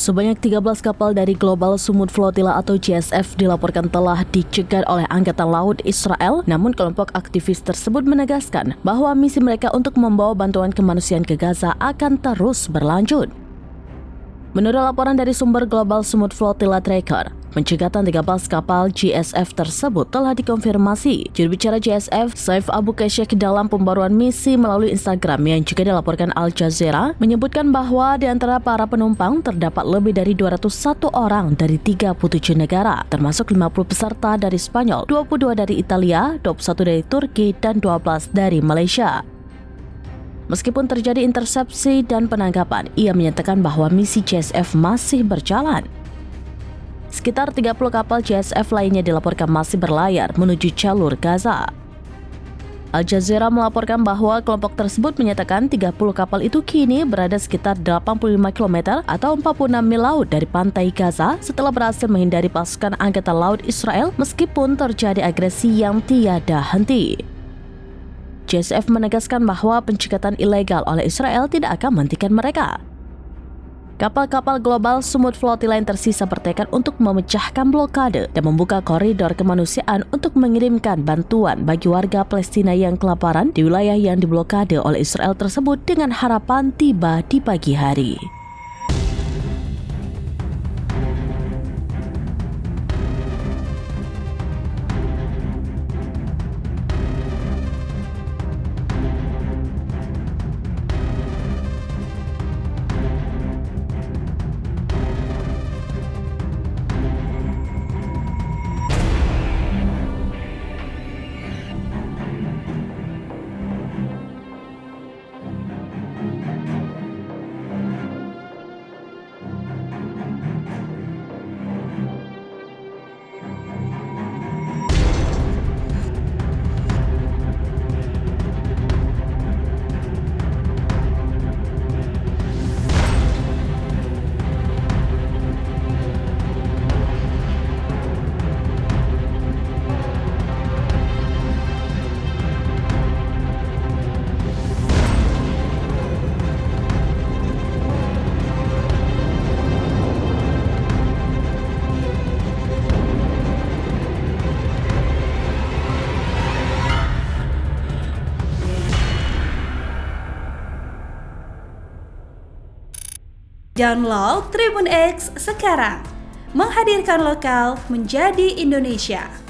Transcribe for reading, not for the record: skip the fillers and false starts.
Sebanyak 13 kapal dari Global Smooth Flotilla atau GSF dilaporkan telah dicegat oleh Angkatan Laut Israel, namun kelompok aktivis tersebut menegaskan bahwa misi mereka untuk membawa bantuan kemanusiaan ke Gaza akan terus berlanjut. Menurut laporan dari sumber Global Smooth Flotilla Tracker, pencegatan 13 kapal GSF tersebut telah dikonfirmasi. Juru bicara GSF, Saif Abu Keshek, dalam pembaruan misi melalui Instagram yang juga dilaporkan Al Jazeera, menyebutkan bahwa di antara para penumpang terdapat lebih dari 201 orang dari 37 negara, termasuk 50 peserta dari Spanyol, 22 dari Italia, 21 dari Turki, dan 12 dari Malaysia. Meskipun terjadi intersepsi dan penangkapan, ia menyatakan bahwa misi GSF masih berjalan. Sekitar 30 kapal GSF lainnya dilaporkan masih berlayar menuju jalur Gaza. Al Jazeera melaporkan bahwa kelompok tersebut menyatakan 30 kapal itu kini berada sekitar 85 km atau 46 mil laut dari pantai Gaza setelah berhasil menghindari pasukan Angkatan Laut Israel meskipun terjadi agresi yang tiada henti. GSF menegaskan bahwa pencegatan ilegal oleh Israel tidak akan menghentikan mereka. Kapal-kapal Global Smooth Flotilla yang tersisa bertekad untuk memecahkan blokade dan membuka koridor kemanusiaan untuk mengirimkan bantuan bagi warga Palestina yang kelaparan di wilayah yang diblokade oleh Israel tersebut dengan harapan tiba di pagi hari. Download Tribun X sekarang, menghadirkan lokal menjadi Indonesia.